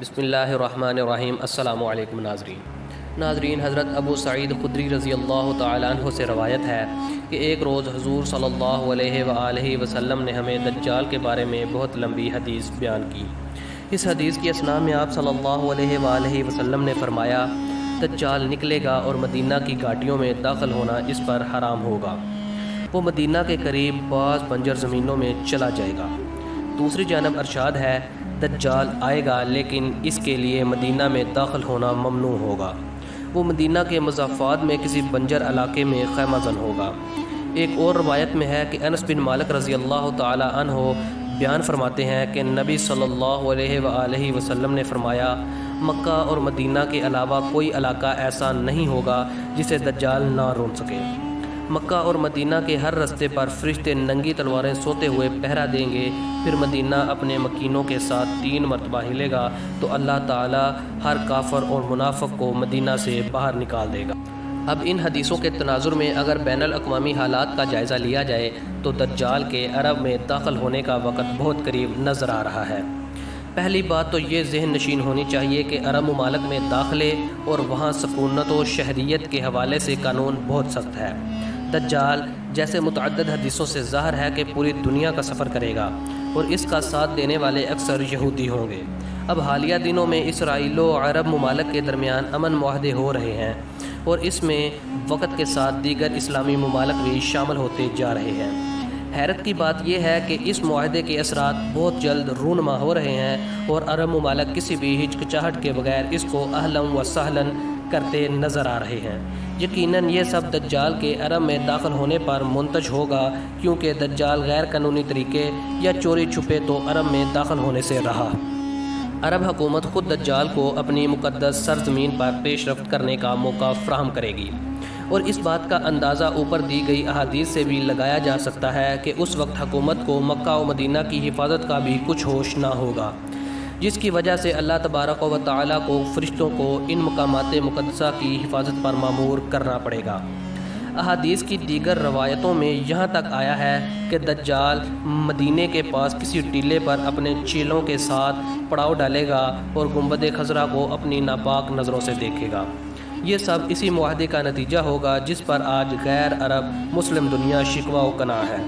بسم اللہ الرحمن الرحیم۔ السلام علیکم ناظرین، حضرت ابو سعید خدری رضی اللہ تعالیٰ عنہ سے روایت ہے کہ ایک روز حضور صلی اللہ علیہ وآلہ وسلم نے ہمیں دجال کے بارے میں بہت لمبی حدیث بیان کی۔ اس حدیث کی اثناء میں آپ صلی اللہ علیہ وآلہ وسلم نے فرمایا، دجال نکلے گا اور مدینہ کی گھاٹیوں میں داخل ہونا اس پر حرام ہوگا۔ وہ مدینہ کے قریب بعض بنجر زمینوں میں چلا جائے گا۔ دوسری جانب ارشاد ہے، دجال آئے گا لیکن اس کے لیے مدینہ میں داخل ہونا ممنوع ہوگا۔ وہ مدینہ کے مضافات میں کسی بنجر علاقے میں خیمہ زن ہوگا۔ ایک اور روایت میں ہے کہ انس بن مالک رضی اللہ تعالی عنہ بیان فرماتے ہیں کہ نبی صلی اللہ علیہ وآلہ وسلم نے فرمایا، مکہ اور مدینہ کے علاوہ کوئی علاقہ ایسا نہیں ہوگا جسے دجال نہ رون سکے۔ مکہ اور مدینہ کے ہر رستے پر فرشتے ننگی تلواریں سوتے ہوئے پہرا دیں گے، پھر مدینہ اپنے مکینوں کے ساتھ 3 مرتبہ ہلے گا تو اللہ تعالی ہر کافر اور منافق کو مدینہ سے باہر نکال دے گا۔ اب ان حدیثوں کے تناظر میں اگر بین الاقوامی حالات کا جائزہ لیا جائے تو دجال کے عرب میں داخل ہونے کا وقت بہت قریب نظر آ رہا ہے۔ پہلی بات تو یہ ذہن نشین ہونی چاہیے کہ عرب ممالک میں داخلے اور وہاں سکونت و شہریت کے حوالے سے قانون بہت سخت ہے۔ دجال جیسے متعدد حدیثوں سے ظاہر ہے کہ پوری دنیا کا سفر کرے گا اور اس کا ساتھ دینے والے اکثر یہودی ہوں گے۔ اب حالیہ دنوں میں اسرائیل و عرب ممالک کے درمیان امن معاہدے ہو رہے ہیں اور اس میں وقت کے ساتھ دیگر اسلامی ممالک بھی شامل ہوتے جا رہے ہیں۔ حیرت کی بات یہ ہے کہ اس معاہدے کے اثرات بہت جلد رونما ہو رہے ہیں اور عرب ممالک کسی بھی ہچکچاہٹ کے بغیر اس کو اہلا و سہلا کرتے نظر آ رہے ہیں۔ یقیناً یہ سب دجال کے عرب میں داخل ہونے پر منتج ہوگا، کیونکہ دجال غیر قانونی طریقے یا چوری چھپے تو عرب میں داخل ہونے سے رہا۔ عرب حکومت خود دجال کو اپنی مقدس سرزمین پر پیش رفت کرنے کا موقع فراہم کرے گی، اور اس بات کا اندازہ اوپر دی گئی احادیث سے بھی لگایا جا سکتا ہے کہ اس وقت حکومت کو مکہ و مدینہ کی حفاظت کا بھی کچھ ہوش نہ ہوگا، جس کی وجہ سے اللہ تبارک و تعالیٰ کو فرشتوں کو ان مقامات مقدسہ کی حفاظت پر مامور کرنا پڑے گا۔ احادیث کی دیگر روایتوں میں یہاں تک آیا ہے کہ دجال مدینے کے پاس کسی ٹیلے پر اپنے چیلوں کے ساتھ پڑاؤ ڈالے گا اور گنبد خضرا کو اپنی ناپاک نظروں سے دیکھے گا۔ یہ سب اسی معاہدے کا نتیجہ ہوگا جس پر آج غیر عرب مسلم دنیا شکوہ و کناع ہے،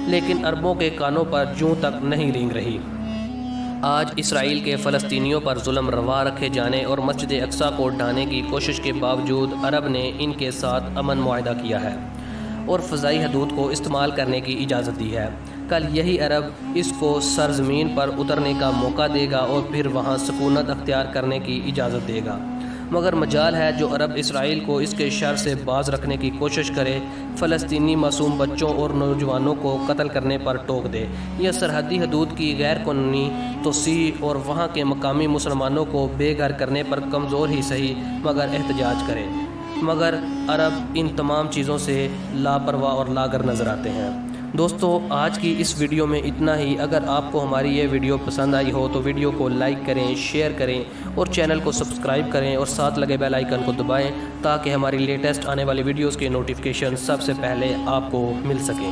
لیکن عربوں کے کانوں پر جوں تک نہیں رینگ رہی۔ آج اسرائیل کے فلسطینیوں پر ظلم روا رکھے جانے اور مسجد اقصیٰ کو ڈھانے کی کوشش کے باوجود عرب نے ان کے ساتھ امن معاہدہ کیا ہے اور فضائی حدود کو استعمال کرنے کی اجازت دی ہے۔ کل یہی عرب اس کو سرزمین پر اترنے کا موقع دے گا اور پھر وہاں سکونت اختیار کرنے کی اجازت دے گا، مگر مجال ہے جو عرب اسرائیل کو اس کے شر سے باز رکھنے کی کوشش کرے، فلسطینی معصوم بچوں اور نوجوانوں کو قتل کرنے پر ٹوک دے، یا سرحدی حدود کی غیر قانونی توسیع اور وہاں کے مقامی مسلمانوں کو بے گھر کرنے پر کمزور ہی صحیح مگر احتجاج کرے، مگر عرب ان تمام چیزوں سے لاپرواہ اور لاغر نظر آتے ہیں۔ دوستو، آج کی اس ویڈیو میں اتنا ہی۔ اگر آپ کو ہماری یہ ویڈیو پسند آئی ہو تو ویڈیو کو لائک کریں، شیئر کریں اور چینل کو سبسکرائب کریں اور ساتھ لگے بیل آئیکن کو دبائیں تاکہ ہماری لیٹسٹ آنے والی ویڈیوز کے نوٹیفیکیشن سب سے پہلے آپ کو مل سکیں۔